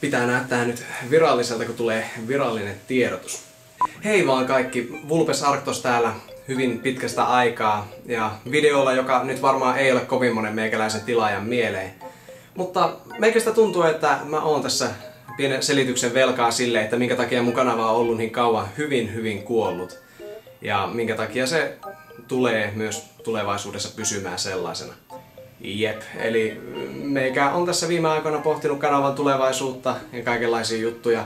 Pitää näyttää nyt viralliselta, kun tulee virallinen tiedotus. Hei vaan kaikki, Vulpes Arctos täällä hyvin pitkästä aikaa ja videolla, joka nyt varmaan ei ole kovin monen meikäläisen tilaajan mieleen. Mutta meikästä tuntuu, että mä oon tässä pienen selityksen velkaa sille, että minkä takia mun kanava on ollut niin kauan hyvin kuollut. Ja minkä takia se tulee myös tulevaisuudessa pysymään sellaisena. Jep, eli meikä on tässä viime aikoina pohtinut kanavan tulevaisuutta ja kaikenlaisia juttuja.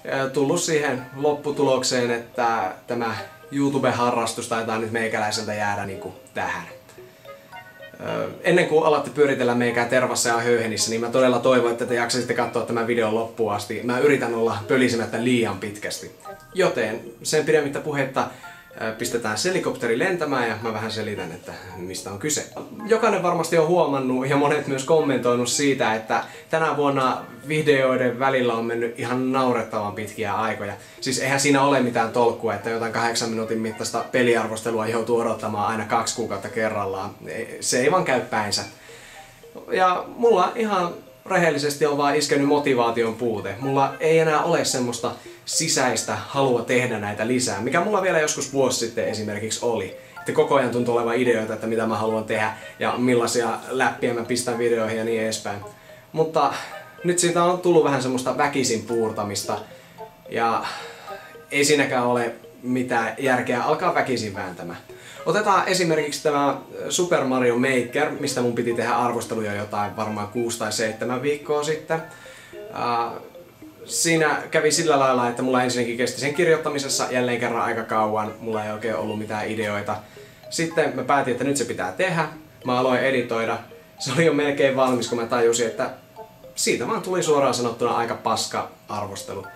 Ja tullut siihen lopputulokseen, että tämä YouTube-harrastus taitaa nyt meikäläiseltä jäädä niinku tähän. Ennen kuin alatte pyöritellä meikää tervassa ja höyhenissä, niin mä todella toivon, että te jaksaisitte katsoa tämän videon loppuun asti. Mä yritän olla pölisemättä liian pitkästi. Joten sen pidemmittä puhetta pistetään helikopteri lentämään ja mä vähän selitän, että mistä on kyse. Jokainen varmasti on huomannut ja monet myös kommentoinut siitä, että tänä vuonna videoiden välillä on mennyt ihan naurettavan pitkiä aikoja. Siis eihän siinä ole mitään tolkkua, että jotain 8 minuutin mittaista peliarvostelua joutuu odottamaan aina 2 kuukautta kerrallaan. Se ei vaan käy päinsä. Ja mulla ihan rehellisesti on vaan iskenyt motivaation puute. Mulla ei enää ole semmoista sisäistä halua tehdä näitä lisää, mikä mulla vielä joskus vuosi sitten esimerkiksi oli. Että koko ajan tuntuu olevan ideoita, että mitä mä haluan tehdä ja millaisia läppiä mä pistän videoihin ja niin edespäin. Mutta nyt siitä on tullut vähän semmoista väkisin puurtamista ja ei siinäkään ole mitään järkeä alkaa väkisin vääntämään. Otetaan esimerkiksi tämä Super Mario Maker, mistä mun piti tehdä arvosteluja jotain varmaan 6 tai 7 viikkoa sitten. Siinä kävi sillä lailla, että mulla ensinnäkin kesti sen kirjoittamisessa jälleen kerran aika kauan. Mulla ei oikein ollut mitään ideoita. Sitten mä päätin, että nyt se pitää tehdä. Mä aloin editoida. Se oli jo melkein valmis, kun mä tajusin, että siitä vaan tuli suoraan sanottuna aika paska arvostelu.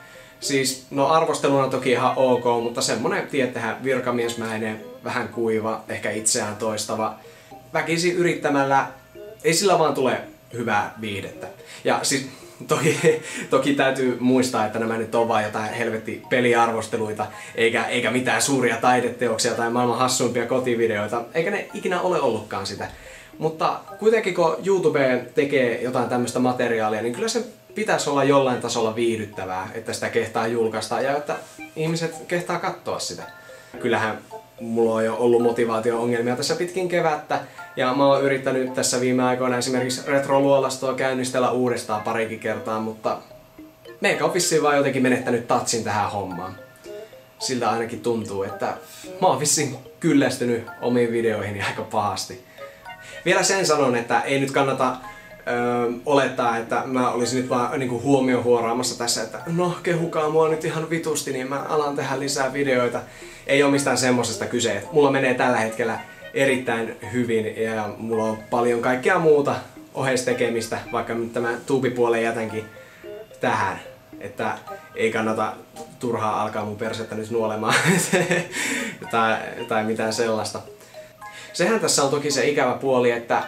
Siis, no arvosteluna toki ihan ok, mutta semmonen, tiedättehän, virkamiesmäinen, vähän kuiva, ehkä itseään toistava. Väkisin yrittämällä ei sillä vaan tule hyvää viihdettä. Ja siis toki täytyy muistaa, että nämä nyt on vaan jotain helvetti peliarvosteluita, eikä mitään suuria taideteoksia tai maailman hassuimpia kotivideoita, eikä ne ikinä ole ollutkaan sitä. Mutta kuitenkin kun YouTube tekee jotain tämmöistä materiaalia, niin kyllä se pitäisi olla jollain tasolla viihdyttävää, että sitä kehtaa julkaista ja että ihmiset kehtaa katsoa sitä. Kyllähän mulla on jo ollut motivaatio-ongelmia tässä pitkin kevättä ja mä oon yrittänyt tässä viime aikoina esimerkiksi retroluolastoa käynnistellä uudestaan parikin kertaa, mutta meikä on vissiin vaan jotenkin menettänyt touchin tähän hommaan. Siltä ainakin tuntuu, että mä oon vissiin kyllästynyt omiin videoihini aika pahasti. Vielä sen sanon, että ei nyt kannata olettaa, että mä olisin nyt vaan niinku huomioon huoraamassa tässä, että no kehukaa mua nyt ihan vitusti, niin mä alan tehdä lisää videoita. Ei ole mistään semmosesta kyse. Mulla menee tällä hetkellä erittäin hyvin ja mulla on paljon kaikkea muuta oheistekemistä, vaikka nyt tämän tuubipuolen jätänkin tähän. Että ei kannata turhaa alkaa mun persettä nyt nuolemaan tai mitään sellaista. Sehän tässä on toki se ikävä puoli, että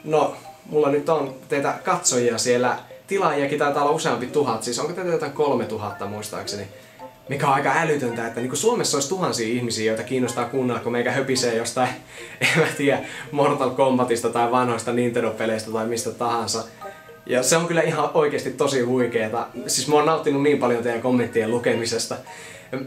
no, mulla nyt on teitä katsojia siellä, tilaajiakin taitaa olla useampi tuhat, siis onko teitä jotain 3000 muistaakseni, mikä on aika älytöntä, että niin Suomessa olisi tuhansia ihmisiä, joita kiinnostaa kuunnella, kun meikä höpisee jostain, en mä tiedä, Mortal Kombatista tai vanhoista Nintendo-peleistä tai mistä tahansa. Ja se on kyllä ihan oikeasti tosi huikeeta. Siis mä oon nauttinut niin paljon teidän kommenttien lukemisesta.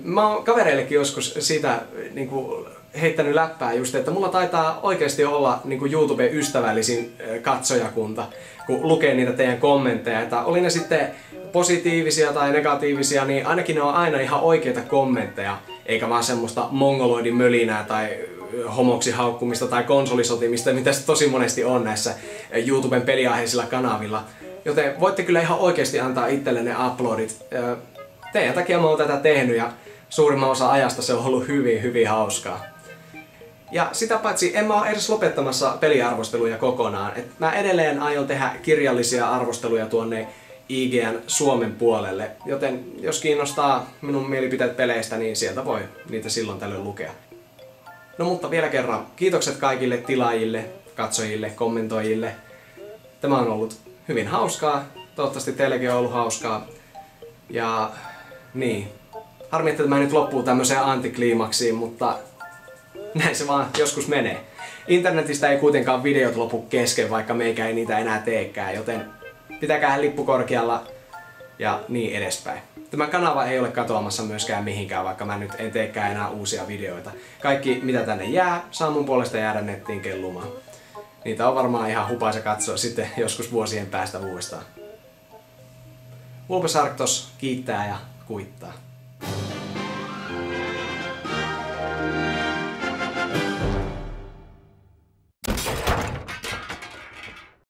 Mä oon kavereillekin joskus siitä niinku heittänyt läppää just, että mulla taitaa oikeasti olla niinku YouTube-ystävällisin katsojakunta, kun lukee niitä teidän kommentteja. Että oli ne sitten positiivisia tai negatiivisia, niin ainakin ne on aina ihan oikeita kommentteja, eikä vaan semmoista mongoloidin mölinää tai homoksi haukkumista tai konsolisotimista, mitä se tosi monesti on näissä YouTuben peliaiheisilla kanavilla. Joten voitte kyllä ihan oikeasti antaa itsellenne uploadit. Teidän takia mä oon tätä tehnyt ja suurimman osa ajasta se on ollut hyvin hauskaa. Ja sitä paitsi en mä oo edes lopettamassa peliarvosteluja kokonaan. Mä edelleen aion tehdä kirjallisia arvosteluja tuonne IGN Suomen puolelle. Joten jos kiinnostaa minun mielipiteet peleistä, niin sieltä voi niitä silloin tällöin lukea. No mutta vielä kerran, kiitokset kaikille tilaajille, katsojille, kommentoijille. Tämä on ollut hyvin hauskaa. Toivottavasti teillekin on ollut hauskaa. Ja niin. Harmi, että tämä nyt loppuu tämmöiseen antikliimaksiin, mutta näin se vaan joskus menee. Internetistä ei kuitenkaan videot lopu kesken, vaikka meikä ei niitä enää teekään, joten pitäkää lippu korkealla ja niin edespäin. Tämä kanava ei ole katoamassa myöskään mihinkään, vaikka mä nyt en teekään enää uusia videoita. Kaikki mitä tänne jää, saa mun puolesta jäädä nettiin kellumaan. Niitä on varmaan ihan hupaisa katsoa sitten joskus vuosien päästä uudestaan. Vulpes Arctos kiittää ja kuittaa.